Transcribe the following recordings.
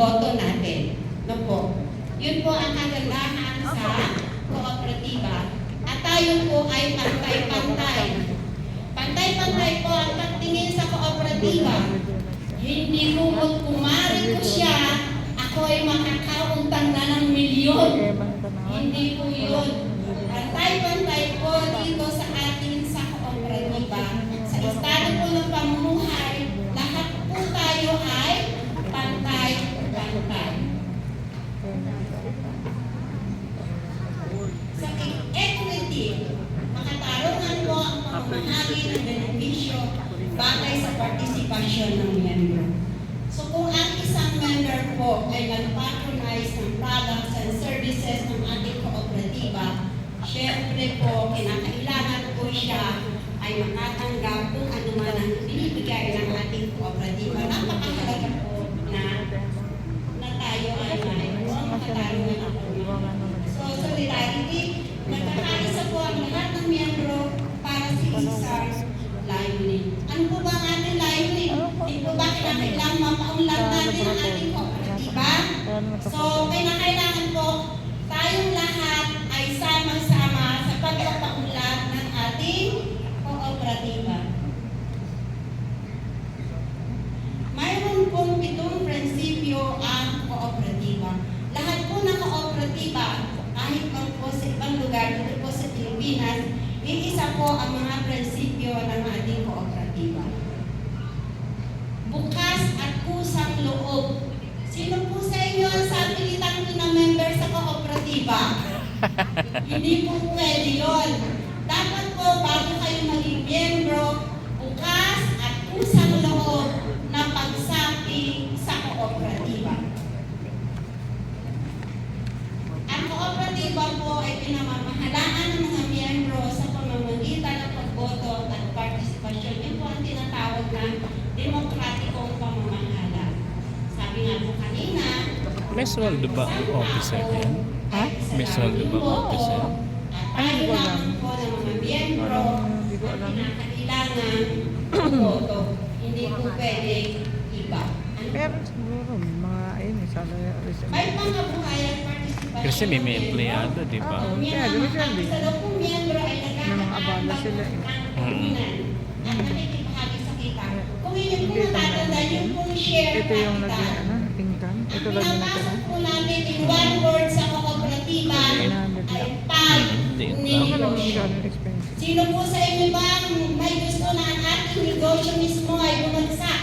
boto natin. No po? Yun po ang kagandahan sa kooperatiba. At tayo po ay pantay-pantay. Pantay-pantay po ang pagtingin sa kooperatiba. Hindi po kumari ko siya, ako ay makakauntang na ng milyon. Hindi po yun. Pantay-pantay po dito sa atin sa kooperatiba. Sa estado po ng pamumuhay, lahat po tayo ay pantay-pantay. Sa equity, makatarungan po ang pamamahagi ng benepisyo batay sa partisipasyon ng miyembro. So kung ang isang member po ay nag-patronize ng products and services ng ating kooperatiba, syempre po, kinakailangan po siya ay makatanggap kung ano man ang binibigay ng ating kooperatiba. Napakahalaga po na tayo ay mayroong makatarungan ako. So, solidarity, nagkakaisa po ang lahat ng miyembro para sa isang layunin. Ano po ba ang ating layunin? Hindi po ba kinakailangan mapaunlad natin ang ating kooperatiba? So, kailangan po tayong lahat ay sama-sama sa pagpapaunlad ng ating kooperatiba. Mayroon pong 7 prinsipyo ang kooperatiba. Lahat po ng kooperatiba, kahit man po sa ibang lugar, dito po sa Pilipinas, iisa po ang mga prinsipyo ng ating kooperatiba. Bukas at kusang loob. Sino po sa inyo ang sapilitan ko na member sa kooperatiba? Hindi po pwede yun. Dapat po, bago kayo maging miyembro, bukas at kusang loob na pagsapi sa kooperatiba. Ang kooperatiba po ay pinamamahalaan ng mga miyembro sa pamamagitan ng pagboto at partisipasyon. Yun po ang tinatawag na demokratikong pamamahala. Sabi nga po kanina, May sweldo ba ang officer yan? Ha? May sweldo ba ang officer? Ay, hindi ko alam. po ng mga miyembro, Hindi ko alam. kinakailangan boto. Hindi po pwede iba. Ano? Pero siguro, mga ayun, sana May pangabuhayan partisipasyon. Kasi may empleyado, di ba? Oo. Kaya, di ba siya, di? Sa loob ng miyembro ay May mga abala sila eh. ang puhunan at nakikipahagi sa kita. Kung yun po matatanda, yun pong share Ito yung capital. naging, ano, tingkan. Ito lang yung natira. Pinapasok po natin in one word sa kooperatiba ay Hindi. Baka naman pag-negosyo. gano'n expensive. Sino po sa inyo ba may gusto na ang ating negosyo mismo ay bumagsak?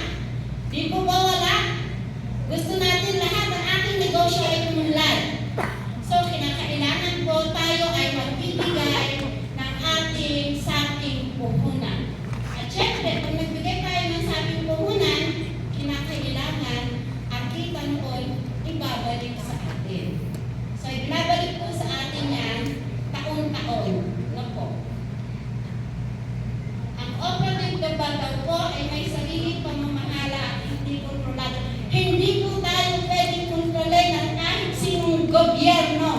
Di po ba wala? Gusto natin lahat ang ating negosyo ay umunlad. So, kinakailangan po tayo ay magbibigay ng ating saping puhunan. At syempre, kung nagbigay tayo ng saping puhunan, kinakailangan ang kita noon ibabalik sa atin. So, ibabalik po sa atin yan taon-taon. No po. Ang cooperative debatal po ay may sariling pamamahala at hindi kontrolado. Hindi po tayo pwedeng kontrolin ng kahit sinong gobyerno.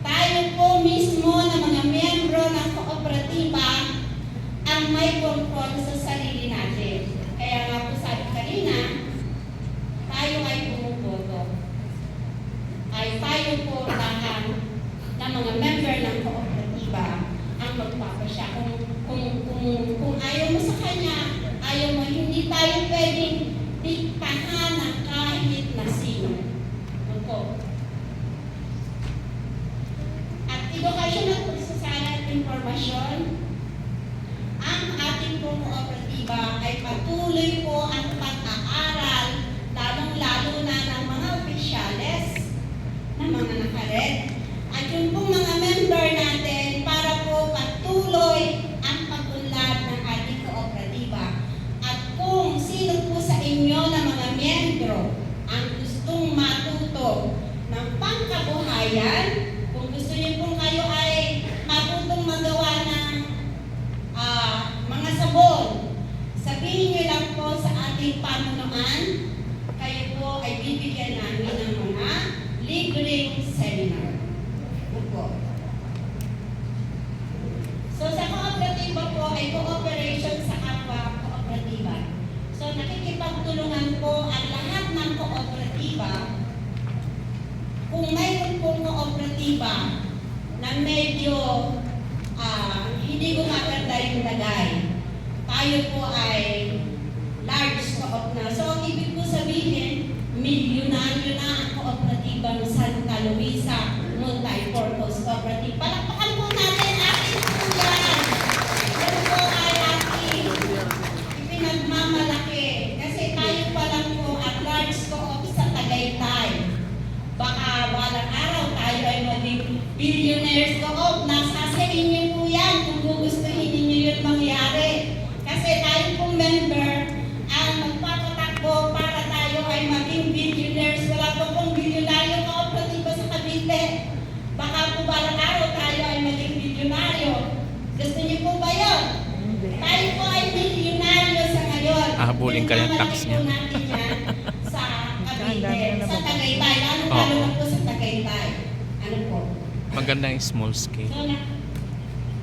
Tayo po mismo na mga miyembro ng kooperatiba ang may kontrol sa sarili natin. Kaya nga po sabi kanina, tayo ay bumuboto. Ay tayo po lahat ng mga member ng kooperatiba ang magpapasya. Kung ayaw mo sa kanya, ayaw mo, hindi tayo pwedeng diktahan ng kahit na sino. Ano po? At edukasyon at pagsasara at informasyon, ang ating pong kooperatiba ay patuloy po ang pag-aaral, lalong-lalo na ng mga opisyales, ng mga nakared, at yung pong mga member natin para po patuloy ang pag-unlad ng ating kooperatiba. At kung sino po sa inyo na mga miyembro ang gustong matuto ng pangkabuhayan, kung gusto niyo po kayo ay matutong magawa ng mga sabon, sabihin niyo lang po sa ating pamunuan, kayo po ay bibigyan namin ng mga libreng seminar. Po. So sa kooperatiba po ay cooperation sa kapwa kooperatiba. So nakikipagtulungan po ang lahat ng kooperatiba kooperatiba na medyo hindi gumaganda yung lagay. Tayo po ay large co-op na. So, ang ibig po sabihin, milyonaryo na ang kooperatiba ng Santa Luisa Multi-Purpose Cooperative. Palakpakan po natin ating po yan. Yan po ay ating ipinagmamalaki. Kasi tayo pa lang po at large co-op sa Tagaytay. Baka walang araw tayo ay maging billionaires co-op. Nasa sa inyo po yan kung gugustuhin ninyo yun mangyari. Kasi tayo pong member ang magpapatakbo para tayo ay maging billionaires. Wala po pong bilyonaryo kooperatiba sa Cavite. Baka po walang araw tayo ay maging bilyonaryo. Gusto niyo po ba yun? Hindi. Tayo po ay milyonaryo sa ngayon. Habulin ka ng tax niya. Pinagmamalaki po natin yan sa Ang dami Cavite, na sa nababago. Tagaytay. Lalo Oo. na po sa Tagaytay. Ano po? Magandang small scale. So,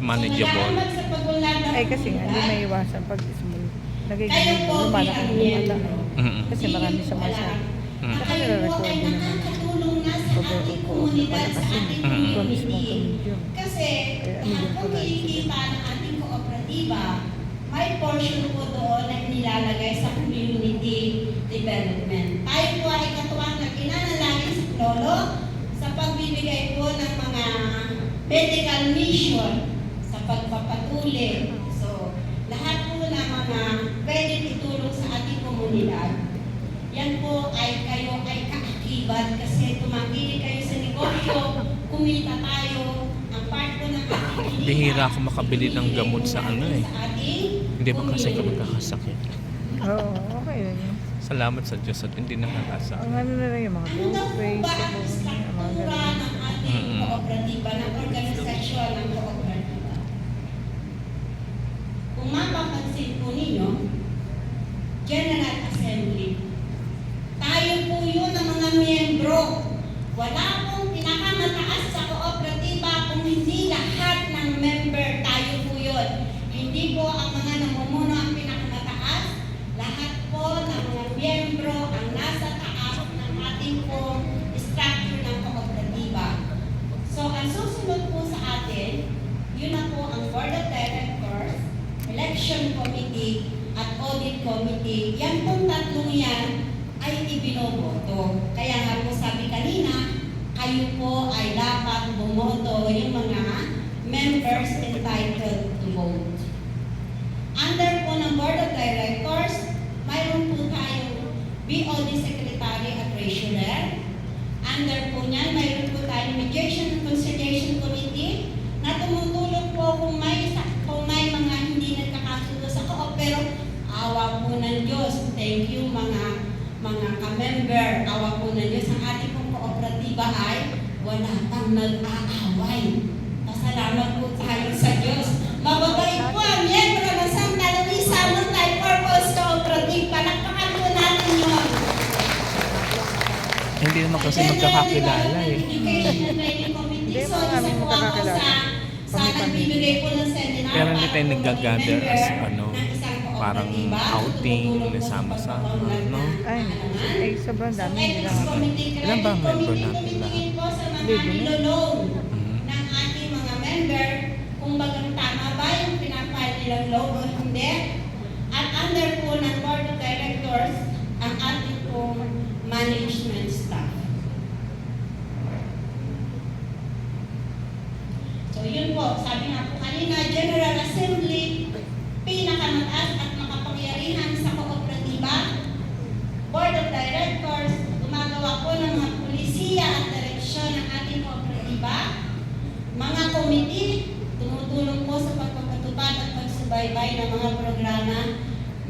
Manageable. salamat sa pag-unlad ng Ay kasi nga, hindi komunidad. may iwasan pag small. Kayo Nagiging po lumalaki bilang yung mata. miyembro. Kasi marami sa masa. Mm. Saka Kayo po ay nire-record din naman. nakakatulong na sa Pag ating komunidad, sa ating Mm. From small to community. medium. Kasi Kaya, lahat medium po to large. kinikita ng ating kooperatiba, may portion po doon na nilalagay sa community development. Tayo po ay katuwang na kinanalangin sa Lolo sa pagbibigay po ng mga medical mission sa pagpapatuloy. So, lahat po ng mga pwede itulong sa ating komunidad, yan po ay kayo ay kaakibat kasi tumangkilik kayo sa negosyo, kumita tayo, ang part po ng ating kinita. Bihira ako makabili ng gamot sa ano eh. Sa ating Hindi ba kasi community. kami kakasakit? Oo, okay yun. Salamat sa Diyos at hindi nakakasakit. Ang ano na lang yung mga Ano daw po toothpaste, ba ang sabon, yung mga struktura ganun. ng ating Mm-mm. kooperatiba, ng organisasyon ng kooperatiba? Kung mapapansin po ninyo, General Assembly, tayo po yun ang mga miyembro. Wala pong pinakamataas sa kooperatiba kung hindi lahat ng member, tayo po yun. Hindi po ang mga namumuno ang pinakamataas, lahat po ng mga miyembro ang nasa taas ng ating po structure ng kooperatiba. So, ang susunod po sa atin, yun na po ang Board of Directors, Election Committee, at Audit Committee. Yan pong tatlong yan ay ibinoboto. Kaya nga po sabi kanina, kayo po ay dapat bumoto yung mga members entitled to vote. Under po ng Board of Directors, mayroon po tayong BOD Secretary at Treasurer. Under po niyan, mayroon po tayong Mediation and Conciliation Committee na tumutulong po kung may mga hindi nagkakasundo sa co-op, pero awa po ng Diyos. Thank you mga ka-member. Awa po ng Diyos. Ang ating pong kooperatiba ay wala pang nag-aaway. Pasalamat po tayo sa Diyos. Mababait po ang miyembro ng Santa Luisa Multi-Purpose Cooperative. Palakpakan po natin yun. Hindi naman kasi magkakakilala eh. Hindi, marami magkakakilala. Sa nagbibigay po ng seminar. Pero hindi tayo para po nag-gather mag-member as ano, ng isang parang kooperatiba. outing, Tutulong po sa nasama-sama, pagpapaunlad no? ng Ay, halaman. ay, sobrang dami nila. Ilan ba ang member natin lahat? Tumingin po sa mga Libo na. niloloan Mhm. ng ating mga member kung bagang tama ba yung pinapile nilang loan o hindi. At under po ng Board of Directors ang ating po management staff. So yun po, sabi nga po kanina, General Assembly, pinakamataas at makapangyarihan sa kooperatiba. Board of Directors, gumagawa po ng mga pulisiya at direksyon ng ating kooperatiba. Mga committee, tumutulong po sa pagpapatupad at pagsubaybay ng mga programa.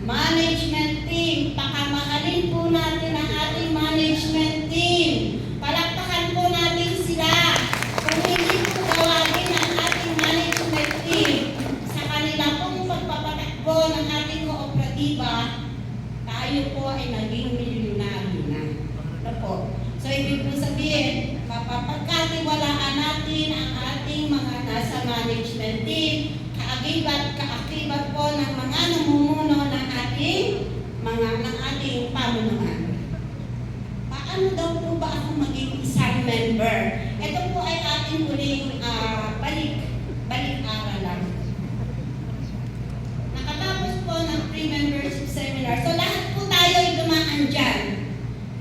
Management team, pakamahalin po natin ang ating management team. Palakpakan po natin sila. Kung hindi po gawin ang ating management team sa kanila pong pagpapatakbo ng ating kooperatiba, tayo po ay naging milyonaryo na. Ano po? So, ibig po sabihin, mapapagkatiwalaan natin ang ating mga nasa management team, kaakibat po ng mga namumuno ng ating pamunuan. Paano daw po ba ako maging isang member? Ito po ay ating pre-membership seminar. So lahat po tayo ay dumaan dyan.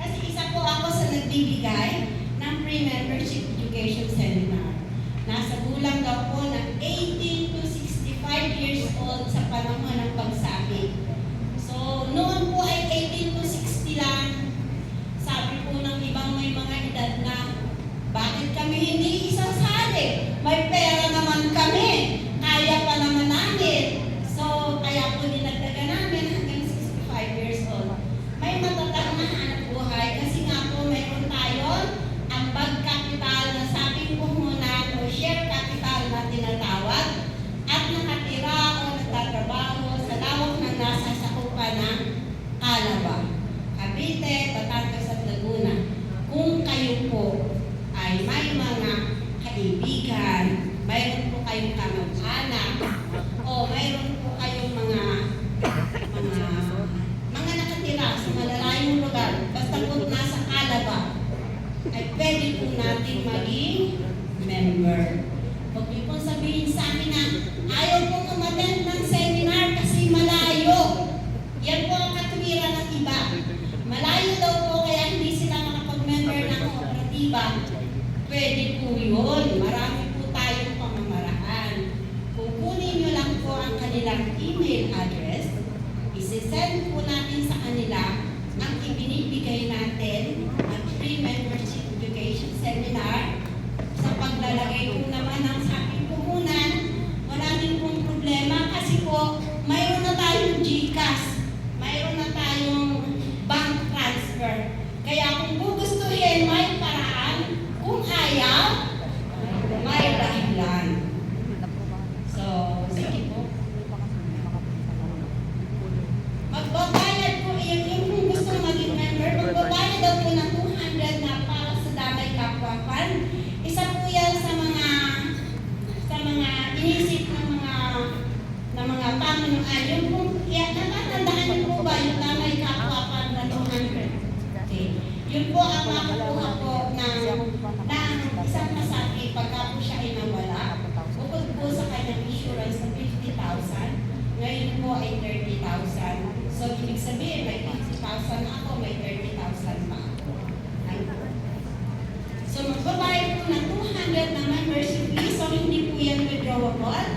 Kasi isa po ako sa nagbibigay ng pre-membership education seminar. Nasa gulang daw po ng 18 to 65 years old sa panahon ng pagsabit. So noon po ay 18 to 60 lang. Sabi po ng ibang may mga edad na, bakit kami hindi isang sali? May pera naman kami. Kaya pa naman namin. So, kaya po dinagdagan namin hanggang 65 years old. May matatag na hanap buhay kasi nga po mayroon tayo ang bag capital na sabing puhunan o share capital na tinatawag at nakatira o nagtatrabaho sa lawak ng nasa sakupan ng Calaba, Cavite, Batangas at Laguna. Kung kayo po ay may mga kaibigan, mayroon po kayong kamag-anak, o mayroon po kayong mga nakatira sa malalayong lugar, basta po nasa Calaba, ay pwede po natin maging member. Huwag niyo po sabihin sa akin na ayaw pong umattend ng seminar kasi malayo. Yan po ang katuwiran ng iba. Malayo daw po kaya hindi sila makapag-member ng kooperatiba. Pwede po yun. Marami po tayong pamamaraan. Kukunin nyo lang po ang kanilang email address. Isisend po natin sa kanila ang ibinibigay natin at free membership education seminar. Sa paglalagay po naman ng aking puhunan, wala din pong problema kasi po mayroon na tayong GCash, mayroon na tayong bank transfer. Kaya kung gugustuhin, may paraan. Kung ayaw, may dahilan. So, sige po. Magbabayad po, yung kung gusto maging member, magbabayad daw po ng 200 na para sa Damay Kapwa Fund. Isa po yan sa mga inisip ng mga pamunuan. Yung kung, natatandaan niyo po ba yung Damay Kapwa Fund na 200? Okay. Yun po ang makukuha po ng isang masakit pagka po siya ay nawala. Bukod po sa kanyang insurance na 50,000, ngayon po ay 30,000. So, ibig sabihin, may 50,000 ako, may 30,000 pa ako. So, magbabayad po ng 200 na membership fee, so hindi po yan withdrawable.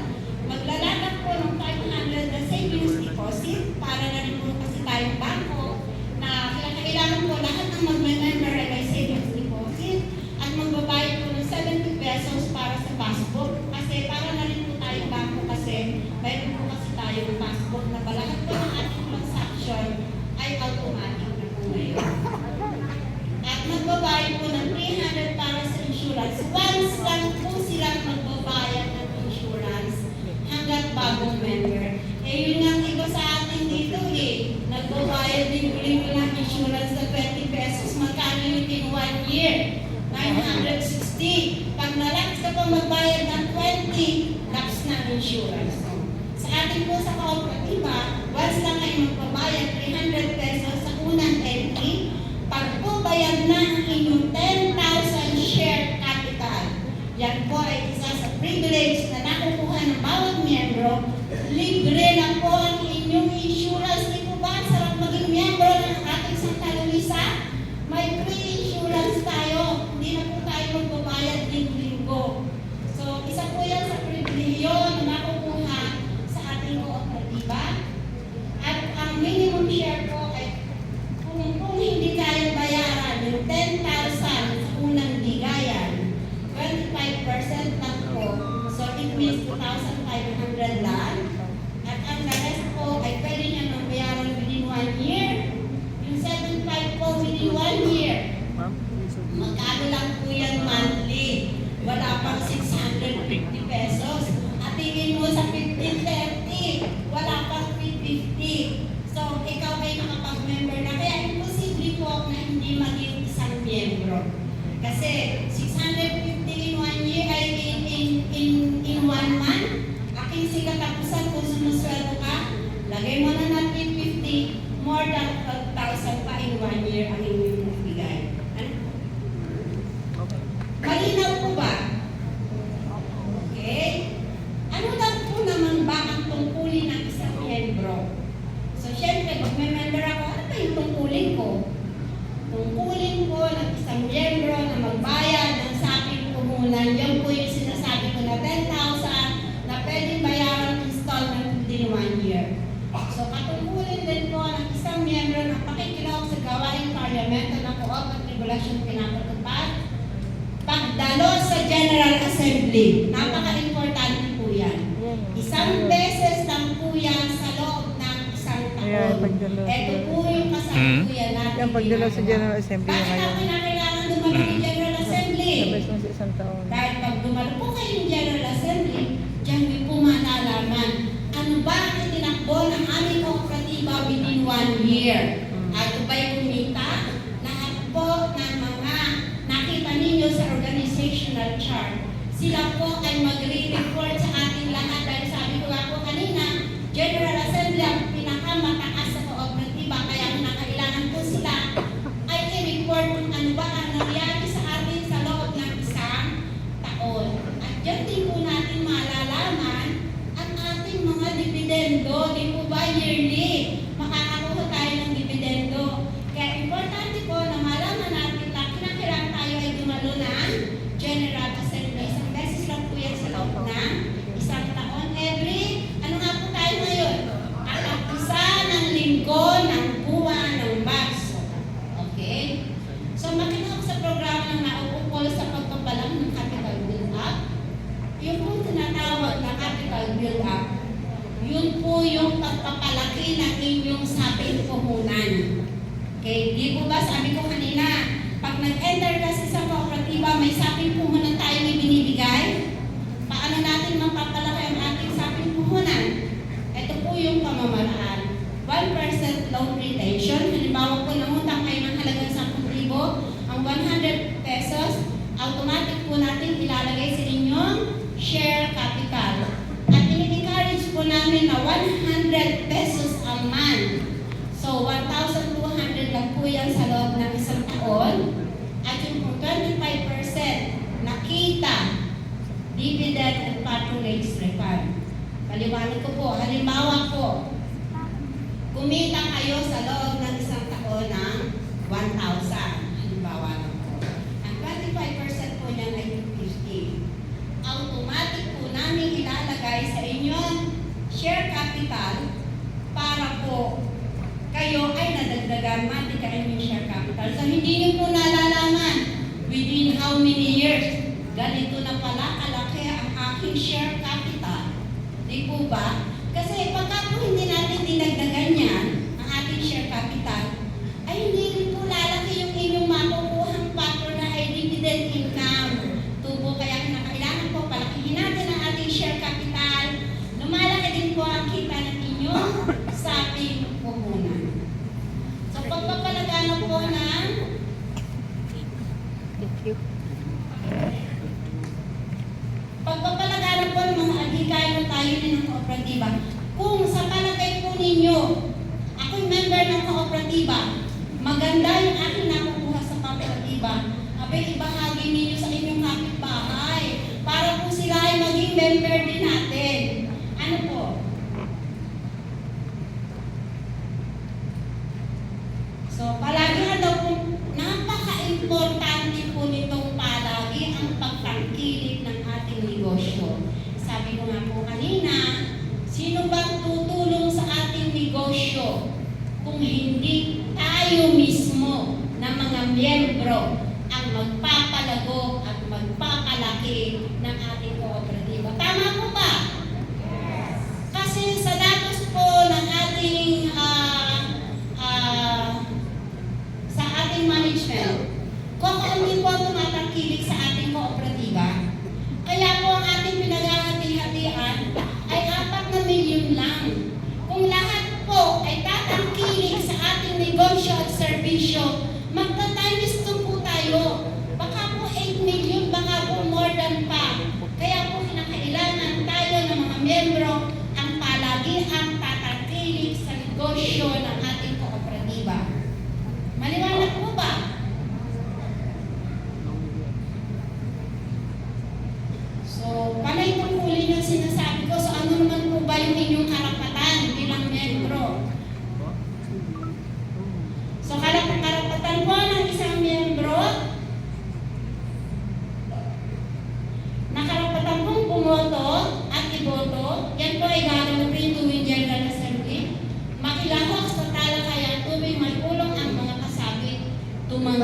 Maglalagak po ng 500 na savings deposit para na rin po kasi tayong bangko na kailangan po lahat ng mag-member ay may savings deposit at magbabayad po ng 70 pesos para sa passbook kasi para na rin po tayong bangko kasi mayroon po kasi tayong passbook na lahat po ng ating transaction ay automatic na po ngayon. At magbabayad po ng 300 para sa insurance. Once lang po silang magbabayad ng insurance hanggat bagong member. Eh yun ang iba sa atin dito nagbabayad din uli ng insurance na 20 pesos. Magkano yung in 1 year? 960. Pag na-lapse ka pa magbayad ng 20, lapse na ang insurance. Sa atin po sa kooperatiba, once lang kayo magbabayad 300 pesos sa unang entry, pag po bayad na ang inyong 10,000 share capital, yan po ay isa sa privilege na nakukuha ng bawat miyembro. Libre na po ang inyong insurance. Di po ba? Sarap maging miyembro ng ating Santa Luisa. May free insurance tayo. Hindi na po tayo magbabayad linggo-linggo. So, isa po yan sa privilege na nakukuha sa ating kooperatiba. At ang minimum share po ay kung hindi kaya bayaran yung 10,000 sa unang bigayan, 25% lang po. So, it means 2,500 lang. At ang rest po ay pwede niya nang bayaran within 1 year. Yung 7,500 po within 1 year. Magkano lang po yan monthly? Wala pang 650 pesos. At tingin mo sa 1530, wala pang 350. So, ikaw ay nakapag-member na. Kaya imposible po na hindi maging isang miyembro. Kasi 650 in 1 year ay in 1 month. Aking sigatapusan kung sumusweldo ka, lagay mo na ng 350, more than 12,000 pa in 1 year ang inyong bigay. Malinaw po ba? Okay? Ano lang po naman ba ang tungkulin ng isang miyembro? So, reglamento ng co-op at regulasyon pinapatupad. Pagdalo sa General Assembly, napaka-importante po yan. Isang beses lang po yan sa loob ng isang Ayan, taon. pagdalo sa- Ito po yung kasalukuyan natin. Yan, pagdalo sa ginagawa. General Assembly Bakit ngayon. ako kinakailangan dumalo ng General Assembly? Sabay sa isang taon. Dahil pag dumalo po kayo ng General Assembly, diyan may po malalaman ano ba ang itinakbo ng aming kooperatiba within 1 year. At ito ba'y kumita? Lahat po ng mga nakita ninyo sa organizational chart, sila po ay magre-report sa ating lahat dahil sabi ko nga po kanina, General Assembly ang pinakamataas sa kooperatiba kaya kailangan po sila ay i-report kung ano ba ang nangyari sa atin sa loob ng isang taon. At dyan din po natin malalaman ang ating mga dividendo, di po ba yearly? Makakakuha tayo ng dividendo. Kaya importante po na malaman natin na kinakailangan tayo ay dumalo ng General Assembly. Isang beses lang po yan sa loob ng isang taon. Every, ano nga po tayo ngayon? At ang isa ng linggo ng buwan ng Marso. Okay? So makinig sa programa ng nauukol sa pagpapalang ng capital build-up. Yung po tinatawag na capital build-up, yun po yung pagpapalaki ng inyong saping puhunan. Okay, di po ba sabi ko kanina, pag nag-enter ka sa isang kooperatiba, may saping puhunan tayo ibinibigay. Paano natin mapapalaki ang ating saping puhunan? Ito po yung pamamaraan. 1% loan retention. Halimbawa po, nangutang kayo ng halagang 10,000, ang 100 pesos, automatic po natin ilalagay sa inyong share capital. At ini-encourage po namin na 100 pesos a month. So, 1,200 lang po yan sa loob ng isang taon. At yung po 25% na kita, dividend and patronage refund. Paliwanag ko po, halimbawa po, kumita kayo sa loob ng isang taon ng 1,000. Halimbawa lang po. Ang 25% po niyan ay 250. Automatic po namin ilalagay sa inyong share capital para po kayo ay nadagdagan mati ka inyong share capital. So hindi niyo po nalalaman within how many years ganito na pala kalaki ang aking share capital. Di po ba? Kasi pagka po hindi natin dinagdagan yan, ang ating share capital, ay hindi rin po lalaki yung inyong makukuhang factor na ay dividend income. Tubo kaya kinakailangan po palakihin natin ang ating share capital. Lumalaki din po ang kita ng inyong saping puhunan. So pagpapalaganap po ng Thank you. pagpapalaganap po ng mga adhikaino tayo din ng kooperatiba. Kung sa palagay po ninyo, ako'y member ng kooperatiba, maganda yung aking nakukuha sa kooperatiba, abay ibahagi ninyo sa inyong kapitbahay para po sila ay maging member din natin. Ano po? So, palagi nga daw po, napaka-importante po nitong palagi ang pagtangkilik ng ating negosyo. Sabi ko nga po kanina, sino bang tutulong sa ating negosyo kung hindi tayo mismo na mga miyembro ang magpapalago at magpapalaki ng ating kooperatiba? Tama po ba? Yes. Kasi sa datos po ng ating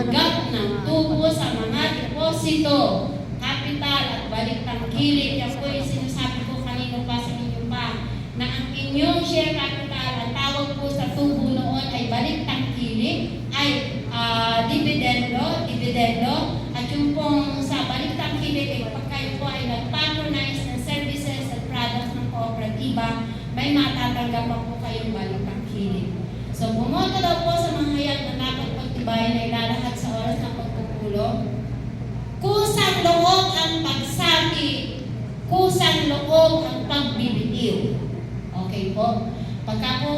pagtanggap ng tubo sa mga deposito, kapital at balik tangkilik. Yan po yung sinasabi ko kanino pa sa inyo pa, na ang inyong share capital, ang tawag po sa tubo noon ay balik tangkilik, ay dividendo, at yung pong sa balik tangkilik ay pag kayo po ay nag-patronize ng services at products ng kooperatiba, may matatanggap pa po kayong balik tangkilik. So, bumoto daw po sa mga hayag na dapat pagtibayan na ilalahad sa oras ng pagpupulong. Kusang loob ang pagsabi, kusang loob ang pagbibitiw. Okay po? Pagka po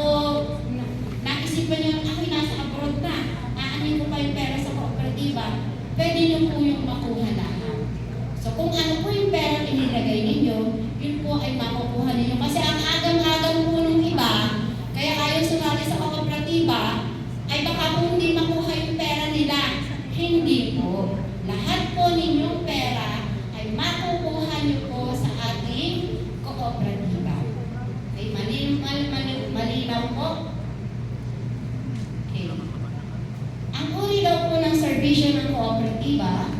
naisipan nyo, ako'y nasa abroad na, aanin ko pa yung pera sa kooperatiba, pwede nyo po yung makuha lahat. So, kung ano po yung pera inilagay ninyo, yun po ay makukuha ninyo. Kasi ang agam-agam po ng iba, kaya ayaw sumali sa kooperatiba, ay baka po hindi makuha yung pera nila. Hindi po. Lahat po ninyong pera ay makukuha nyo po sa ating kooperatiba. Okay, malinaw po? Okay. Ang uri daw po ng serbisyo ng kooperatiba,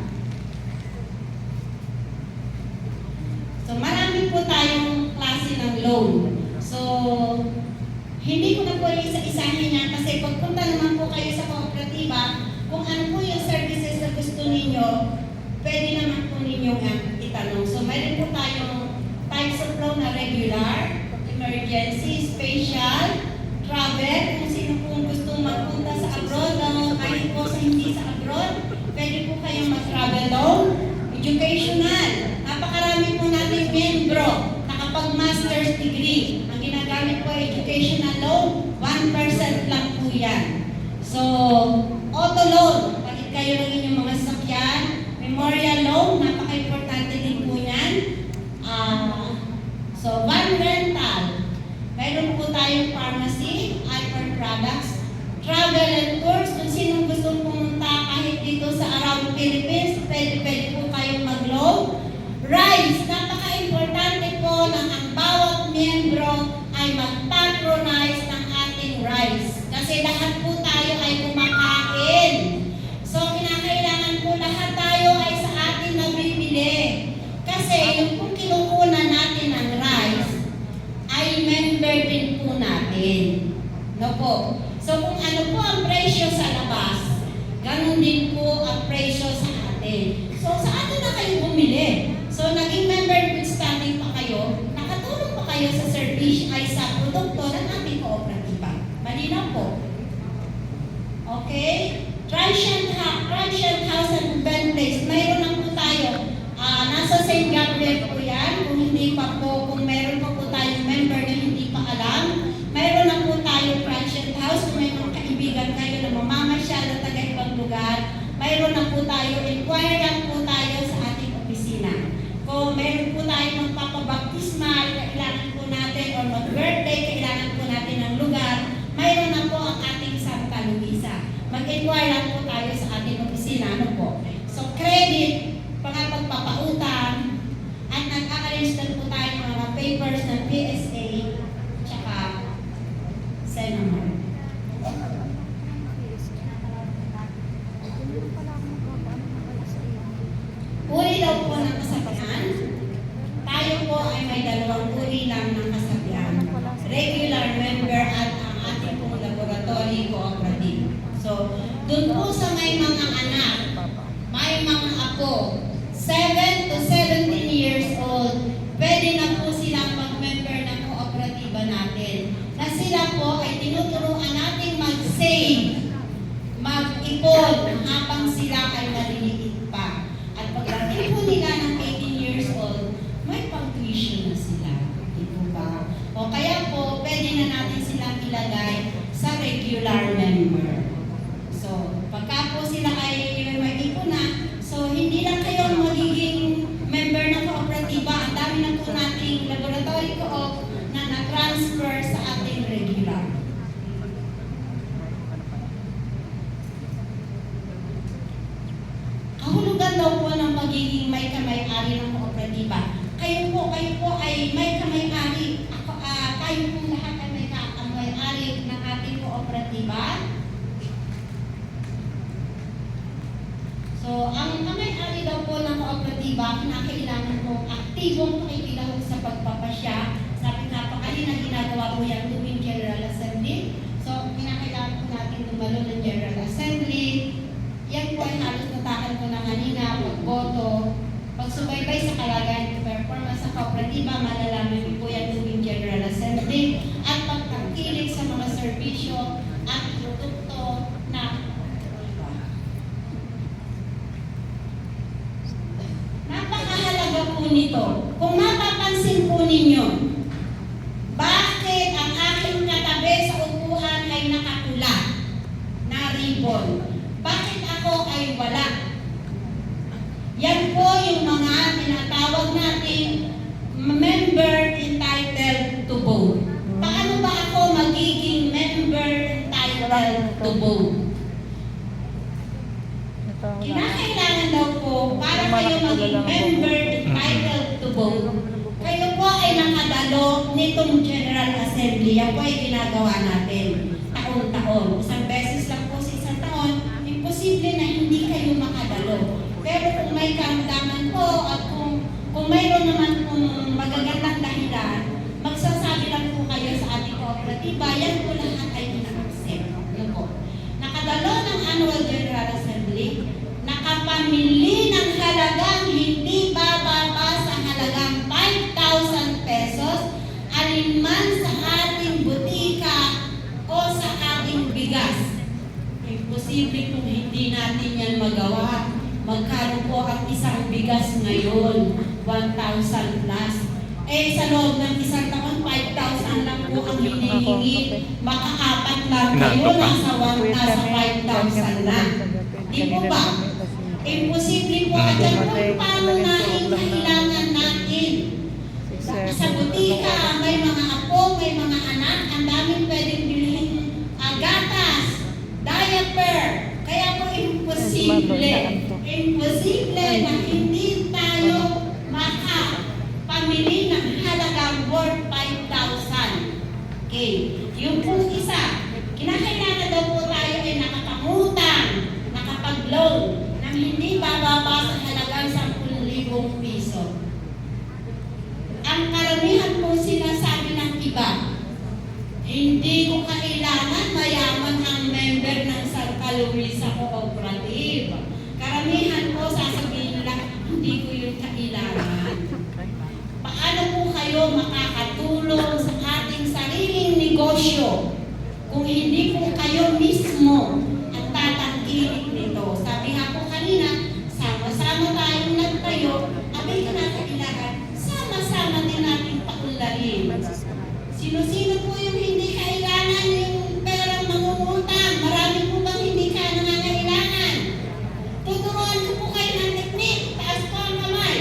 so marami po tayong klase ng loan. So, hindi ko na po isa-isahin yan kasi pagpunta naman po kayo sa kooperatiba, kung ano po yung services na gusto ninyo, pwede naman po ninyo itanong. So, mayroon po tayong types of loan na regular, emergency, special, travel, kung sino po gusto magpunta sa abroad, kahit po sa hindi sa abroad, pwede po kayong mag-travel loan, educational, napakarami po natin membro, nakapag-master's degree. Ang ginagamit po ay educational loan, 1% lang po yan. So, auto loan, bakit kayo ng inyong mga sasakyan, memorial loan, napaka-importante din po yan. So, van rental, mayroon po tayong pharmacy, hyper products, travel and tours, kung sinong gusto pumunta kahit dito sa around Philippines, pwede po kayong mag-loan. Rice, napaka-importante po na ang bawat miyembro ay mag-patronize ng ating rice. Kasi lahat po tayo ay kumakain. So, kinakailangan po lahat tayo ay sa atin nabibili. Kasi yung kung kinukuha natin ng rice, ay member din po natin. No po? So, kung ano po ang presyo sa labas, ganun din po ang presyo sa atin. So, sa atin na kayo bumili. So, naging member good standing pa kayo, nakatulong pa kayo sa service ay sa produkto ng ating kooperatiba. Malinaw po. Okay? Transient house and event place. Mayroon na po tayo. Nasa St. Gabriel po yan. Kung hindi pa po, kung meron pa po tayong member na hindi pa alam, mayroon na po tayo transient house. Kung may mga kaibigan kayo na mamamasyal na taga-ibang lugar, mayroon na po tayo. Inquire lang po tayo sa ating opisina. Kung meron po tayo magpapabaptismal, kailangan po natin, or mag-birthday, kailangan po natin ng lugar, mayroon na po ang ating Santa Luisa. Mag-inquire lang po tayo sa ating opisina. Ano po? So, credit, pagpapautang, at nag-arrange na po tayo ng mga papers ng PSA, tsaka Senator. Uri daw po ng kasabihan. Tayo po ay may dalawang uri lang ng kasabihan. Regular member at ang ating pong laboratory cooperative. So, dun po sa may mga anak, may mga apo, 7 to 17 years old, pwede na po silang mag-member ng kooperatiba natin. Na sila po ay tinuturuan natin mag-save, mag-ipon habang sila ay maliliit pa. At pagdating po nila ng 18 years old, may pang-tuition na sila. Di po ba? O kaya po, pwede na natin silang ilagay sa regular member. So, pagka po sila ay may ipon na, so hindi lang kayo magiging member ng kooperatiba. Ang dami na po nating laboratory co-op na na-transfer sa ating regular. Kahulugan daw po ng pagiging may kamay-ari ng kooperatiba. Kayo po ay may kamay-ari. Kayo po lahat ay may kamay-ari ng ating kooperatiba. So, ang may-ari daw po ng kooperatiba, kinakailangan po aktibong pakikilahok sa pagpapasya. Sabi nga pa kanina, ginagawa po yan tuwing General Assembly. So, kinakailangan po natin dumalo ng General Assembly. Yan po ay halos natakan ko na kanina, pagboto, pagsubaybay sa kalagayan ng performance sa kooperatiba, malalaman niyo po yan tuwing General Assembly, at pagtangkilik sa mga serbisyo at produkto na napakahalaga po nito. Kung mapapansin po ninyo, bakit ang aking katabi sa upuan ay nakapula na ribbon? Bakit ako ay wala? Yan po yung mga tinatawag natin member entitled to vote. Paano ba ako magiging member entitled to vote? Kinakailangan daw po para kayo maging member entitled to vote, kayo po ay nakadalo nitong General Assembly. Yan po ay ginagawa natin taon-taon. Isang beses lang po sa isang taon, imposible na hindi kayo makadalo. Pero kung may karamdaman po at kung mayroon naman pong magagandang dahilan, magsasabi lang po kayo sa ating kooperatiba, yan po lahat ay ina-accept. Ano po? Nakadalo ng Annual General Assembly, nakapamili ng halagang hindi bababa sa halagang 5,000 pesos, alinman sa ating butika o sa ating bigas. Imposible kung hindi natin yan magawa. Magkano po ang isang bigas ngayon? 1,000 plus. Eh, sa loob ng isang taon, 5,000 lang po ang hinihingi. Makaapat lang kayo, nasa 5,000 na. Di po ba? Imposible po at yan po paano natin kailangan natin. Sa butika, may mga apo, may mga anak, ang daming pwedeng bilhin gatas, diaper. Kaya po imposible na hindi tayo makapamili ng halagang worth 5,000. Okay. Yung pong isa, kinakailangan daw po tayo ay nakapangutang, nakapag-loan, nang hindi bababa sa halagang 10,000 piso. Ang karamihan po sinasabi ng iba, hindi ko kailangan mayaman ang member ng Santa Luisa Cooperative. Karamihan po sasabihin nila, hindi ko yun kailangan. Paano po kayo makakatulong sa ating sariling negosyo kung hindi po kayo mismo ang tatangkilik nito? Sabi nga po kanina, sama-sama tayong nagtayo, abay kinakailangan, sama-sama din natin paunlarin. Sino-sino po yung hindi kailangan yung perang mangungutang? Marami po bang hindi ka nangangailangan? Tuturuan ko po kayo ng teknik. Taas po ang kamay.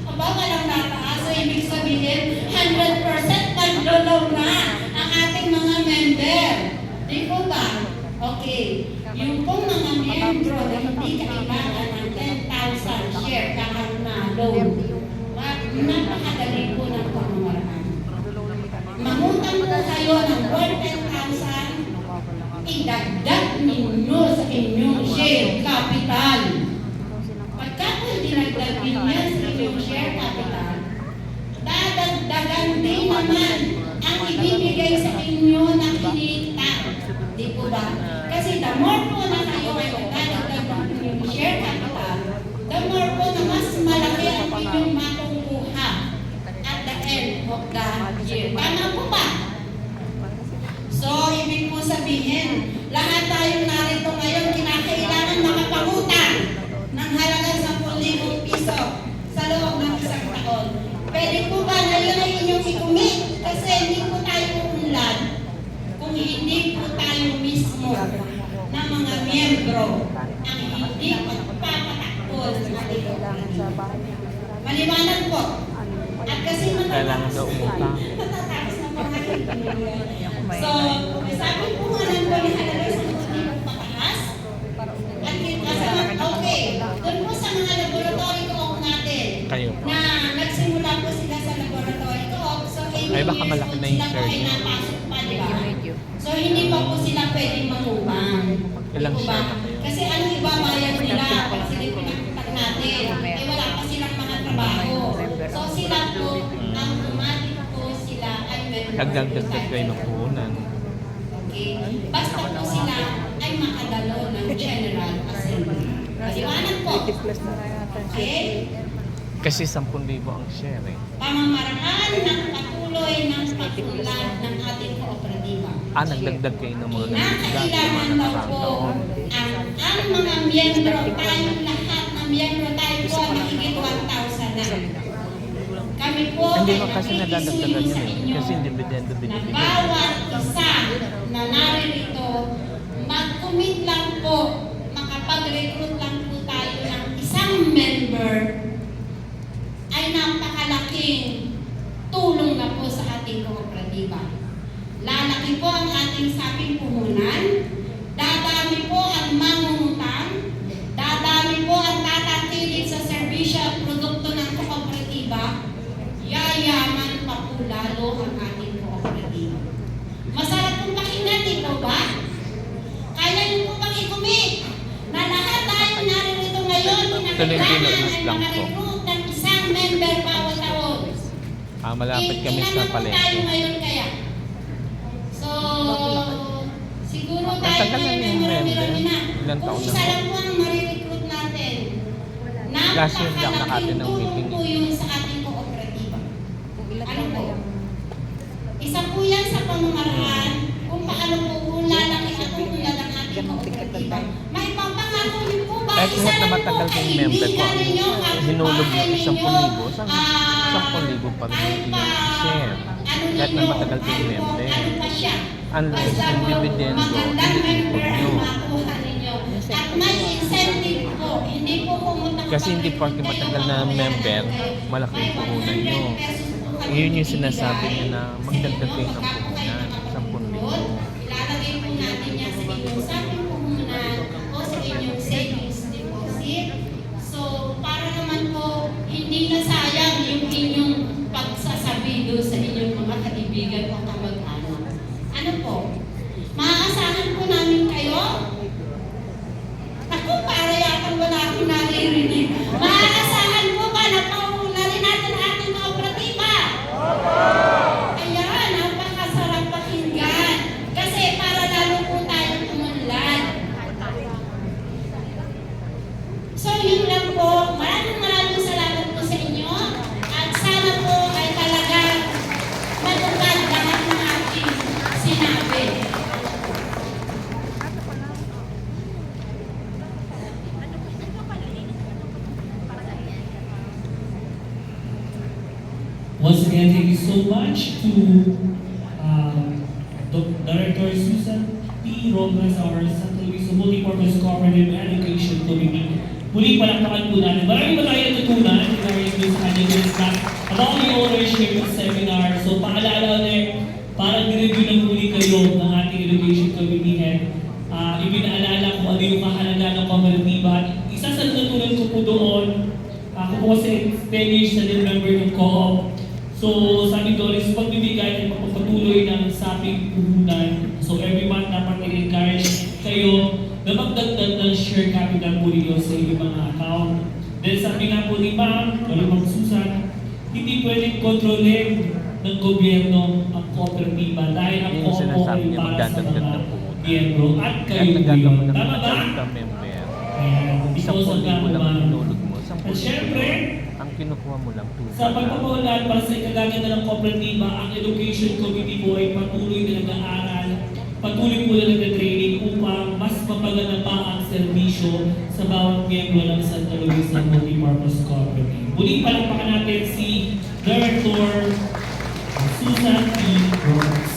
Aba, walang nataas. So, ibig sabihin, 100% naglolaw na ang ating mga member. Di po ba? Okay. Yung pong mga membro na hindi kailangan ng 10,000 share kahit na loan, napakadali po ng pamamaraan. Mangutang po kayo ng 10,000, idagdag ninyo sa inyong share capital. Pagka po dinagdag ninyo sa inyong share capital, dadagdagan din naman ang ibibigay sa inyo ng kinita. Di po ba? Kasi the more po na kayo ay nagdadagdag ng inyong share capital, the more po na mas malaki ang inyong makukuha at the end of the year. Tama po ba? So, ibig po sabihin, lahat tayong narito ngayon, kinakailangan makapangutang ng halagang 10,000 piso sa loob ng isang taon. Pwede po ba na yun ay inyong i-commit? Kasi hindi po tayo uunlad kung hindi po tayo mismo na mga miyembro ang hindi magpapatakbo ng ating kailangan. Maliwanag po. At kasi Kailangan daw umutang. matatapos na po natin. So, sabi po nga ng halaga sa mga pataas. At okay, doon po sa mga laboratory co-op natin Kayo. na nagsimula po sila sa laboratory co-op. So, 8 Ay, baka years malaki old na yung sila po share ay niyo. napasok pa, di ba? So, hindi pa po sila pwedeng mangubang. Ilang Di po ba? share na kayo? Kasi ano ibabayad nila? Dagdag kayo ng puhunan. Okay? Basta po sila ay makadalo ng General Assembly. Maliwanag po. 80 plus na lang yata. Okay? Kasi 10,000 ang share eh. Pamamaraan ng patuloy ng pagtulad ng ating kooperatiba. Nagdagdag kayo ng mga Kinakailangan daw po ang mga miyembro, tayong lahat na miyembro tayo po ay mahigit 1,000 na. Kami po Hindi ay mo kasi nakikinig nadadagdagan sa yun eh. inyo Kasi dividendo na binibigay. bawat isa na naririto, mag-commit lang po, makapag-recruit lang po tayo ng isang member ay napakalaking tulong na po sa ating kooperatiba. Lalaki po ang ating saping puhunan, dadami po ang mangungutang, dadami po ang tatangkilik sa serbisyo at produkto ng kooperatiba, yayaman pa po lalo ang ating kooperatiba. Masarap pong pakinggan, di po ba? Kaya niyo po bang i-commit na lahat tayo naririto ngayon, pinakailangan ay lang po. makarecruit ng isang member bawat taon. Malapit kami sa Ilan na po tayo palengke. ngayon kaya? So, siguro tayo Matagal na ngayon ay yung marami-rami na. Ilang Kung taon na isa po? lang po ang marirecruit natin, Last year lang nakatin ng napakalaking meeting. tulong po yun sa ating kooperatiba. Kung ilan Ano na po? yung... Isa po yan sa pamamaraan kung paano po kung lalaki at uunlad ang ating kooperatiba. May papangako niyo po ba? Kahit Isa lahat na lang po matagal ay kayong member hindi ko, na ninyo at hinulog bahay yung 10,000, ninyo, 10,000 pa rin yung share. Kahit na matagal kayong member. Ano pa siya? Unless Basta yung po, dividendo, magandang member iniipon ang nyo. makuha ninyo. At may incentive po, hindi po pumunta Kasi hindi porke matagal na member, malaki yung puhunan nyo. Yun yung sinasabi niya na magdagdag kayo ng puhunan, 10,000. Ilalagay po natin yan sa inyong saping puhunan o sa inyong savings deposit. So, para naman po, hindi na sayang yung inyong pagsasabi doon sa inyong mga kaibigan o kamag-anak. Ano po? Maaasahan po namin kayo? Ako, para yata wala akong naririnig. Maaasahan po ba na pauularin natin ang ating kooperatiba? Ayan, napakasarap pakinggan. Kasi para lalo po tayong tumunlad. So, yun lang po. Maraming salamat po sa inyo. At sana po ay talagang matupad lahat ng ating sinabi. Once again, thank you so much to Director Susan P. Robles, our Santa Luisa Multipurpose Cooperative Education Committee. Muli palakpakan po natin. Marami pa tayo natutunan in our English sa kanyang discuss about the ownership seminar. So paalala ulit, para nireview ng muli kayo ng ating Education Committee Head. Ipinaalala kung ano yung mahalaga ng kooperatiba. Isa sa natutunan ko po doon, ako po kasi 10 years na din member ng co-op. So, sabi doon is pagbibigay at pagpapatuloy ng saping puhunan. So, every month dapat i-encourage kayo na magdagdag ng share capital po ninyo sa inyong mga account. Then sabi nga po ni Ma'am, o ni Ma'am Susan, hindi pwedeng kontrolin ng gobyerno ang kooperatiba dahil ang Yun yung co-op sinasabi ay niya, para sa magdadagdag mga ng puhunan. miyembro at Kaya kayo po nagagawa mo yun. ng Tama ba? matagal member. Ayan, Isang because of that, 10,000 lang Ma'am. hinulog mo. At syempre, Ang kinukuha mo lang 2,000. sa pagpapaulan para sa ikagaganda ng kooperatiba, ang Education Committee po ay patuloy na nag-aaral, patuloy po na nag-training upang mas mapaganda pa ang serbisyo sa bawat miyembro ng Santa Luisa Multipurpose Cooperative. Muling palakpakan natin si Director Susan P. Robles.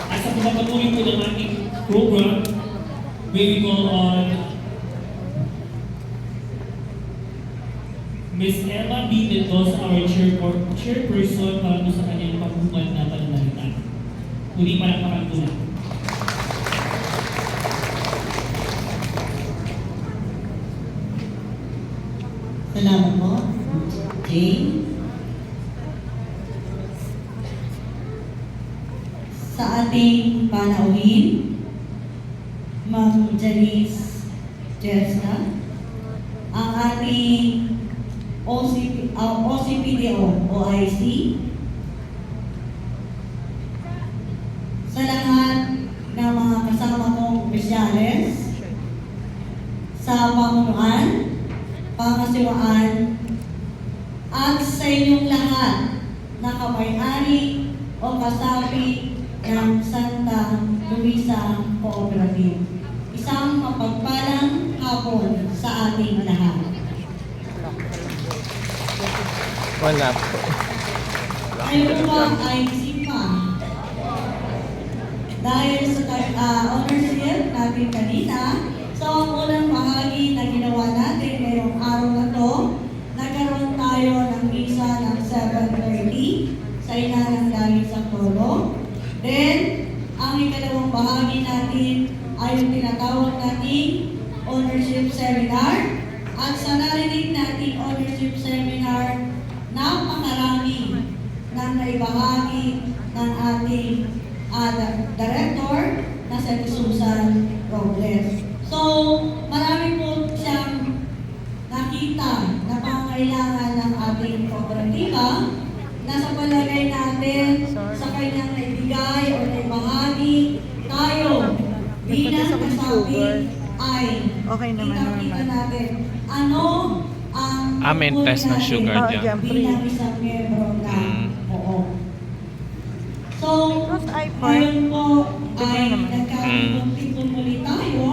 At sa pagpapatuloy po ng ating program, may we call on Ms. Emma B. Mendoza, our chairperson para po sa kanyang pagbubuhat na pananalitan. Muli palakpakan po natin. Salamat po, Jane. Sa ating panauhin, Ma'am Janice Jesna, ang ating OCPDO, OIC, opisyales, sa pamunuan, pangasiwaan, at sa inyong lahat na kamay-ari o kasapi ng Santa Luisa Cooperative. Isang mapagpalang hapon sa ating lahat. Wala po. Ngayon po ay sipa. Dahil sa ownership natin kanina, so ang unang bahagi na ginawa natin ngayong araw na to, nagkaroon tayo ng misa ng 7:30 sa Inarang Langit sa Toro. Then, ang ikalawang bahagi natin ay yung tinatawag nating ownership seminar. At sa narinig nating ownership seminar, napakarami ng naibahagi ng ating director na si Susan Robles. So, marami po siyang nakita na pangailangan ng ating kooperatiba na sa palagay natin sa kanyang naibigay o naibahagi, tayo bilang kasabi ay Okay naman, kita normal. natin ano ang May test ng sugar Oh, dyan. dyan. bilang isang miyembro ng oo. So, Cross eye for? ngayon po ay Tingnan naman. nagkakaroon muli tayo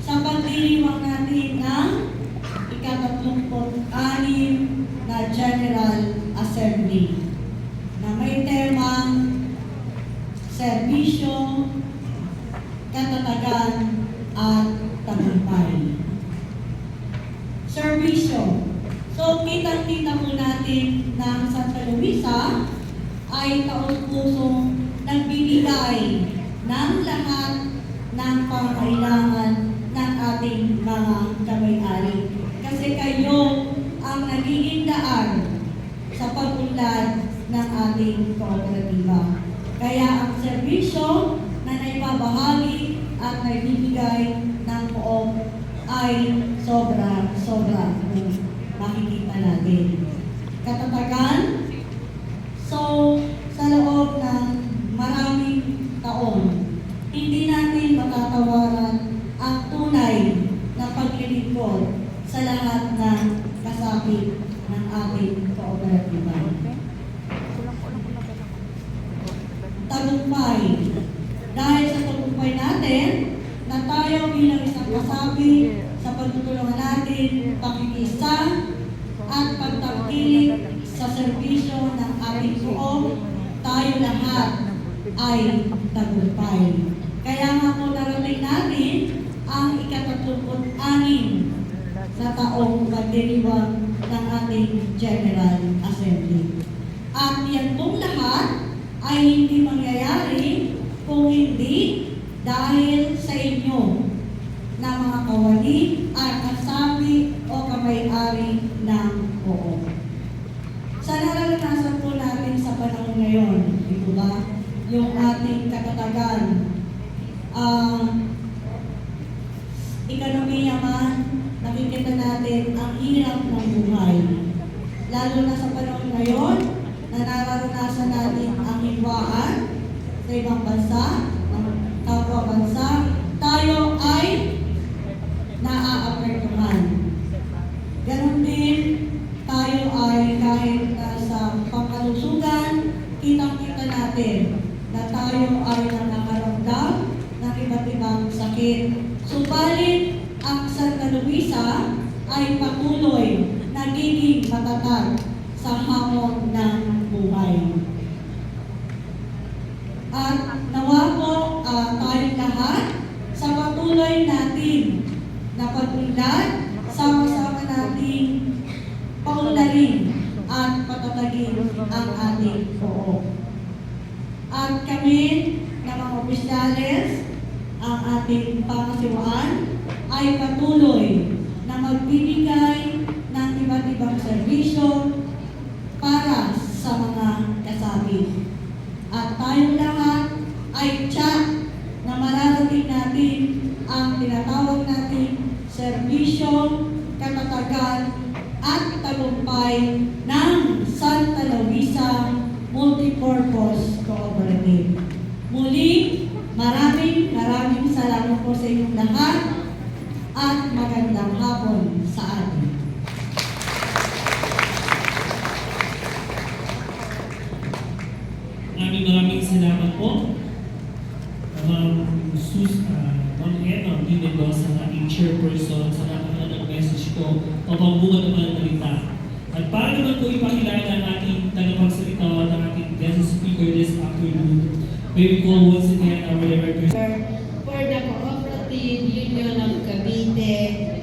sa pagdiriwang natin ng ika-36 na General Assembly na may temang serbisyo, katatagan, at tagumpay. Serbisyo. So, kitang-kita po natin na ang Santa Luisa ay taos-pusong nagbibigay ng lahat ng pangailangan ng ating mga kamay-ari. Kasi kayo ang nagiging daan sa pag-unlad ng ating kooperatiba. Kaya ang serbisyo na naipabahagi at naibibigay ng Coop ay sobra-sobra kung makikita natin. Katatagan, so sa loob ng maraming taon, hindi natin matatawaran ang tunay na paglilingkod sa lahat ng kasapi ng ating kooperatiba. Tagumpay. Dahil sa tagumpay natin, na tayo bilang isang kasapi sa pagtutulungan natin, pakikisa, at pagtangkilik sa serbisyo ng ating Coop, tayo lahat ay tagumpay. Kaya nga po narating natin ang ika-36 na taong pagdiriwang ng ating General Assembly. At yan pong lahat ay hindi mangyayari kung hindi dahil sa inyo na mga kawani at kasabi o kamay-ari ng Coop. Sa nararanasan po natin sa panahon ngayon, ito ba, yung ating katatagan, ekonomiya man, nakikita natin ang hirap ng buhay. Lalo na sa panahon ngayon, na nararanasan natin ang himwaan sa ibang bansa, ng kapwa bansa, tayo ay naaapektuhan. Ganon din, tayo ay kahit sa pangkalusugan, kitang-kita natin na tayo ay nakakaramdam ng iba't ibang sakit. Subalit, ang Santa Luisa ay patuloy nagiging matatag sa hamon ng buhay. At nawa po tayong lahat sa patuloy natin na pag-unlad, sama-sama natin paunlarin at patatagin ang ating Coop. At kami na mga opisyales, ang ating pangasiwaan ay patuloy na magbibigay ng iba't ibang serbisyo para sa mga kasabi. At tayong lahat ay tiyak na mararating natin ang tinatawag natin serbisyo, katatagan, at tagumpay ng Santa Luisa Multipurpose Cooperative. Muli, maraming salamat po sa inyong lahat at magandang hapon sa atin. Maraming salamat po. Ma'am Emma, Mendoza, sa ating chairperson, sa napakagandang message ko, papabuhat naman ng balita. At para naman po ipakilala ang ating tagapagsalita ng ating guest speaker this afternoon, may we call once again our director. For the Cooperative Union of Cavite,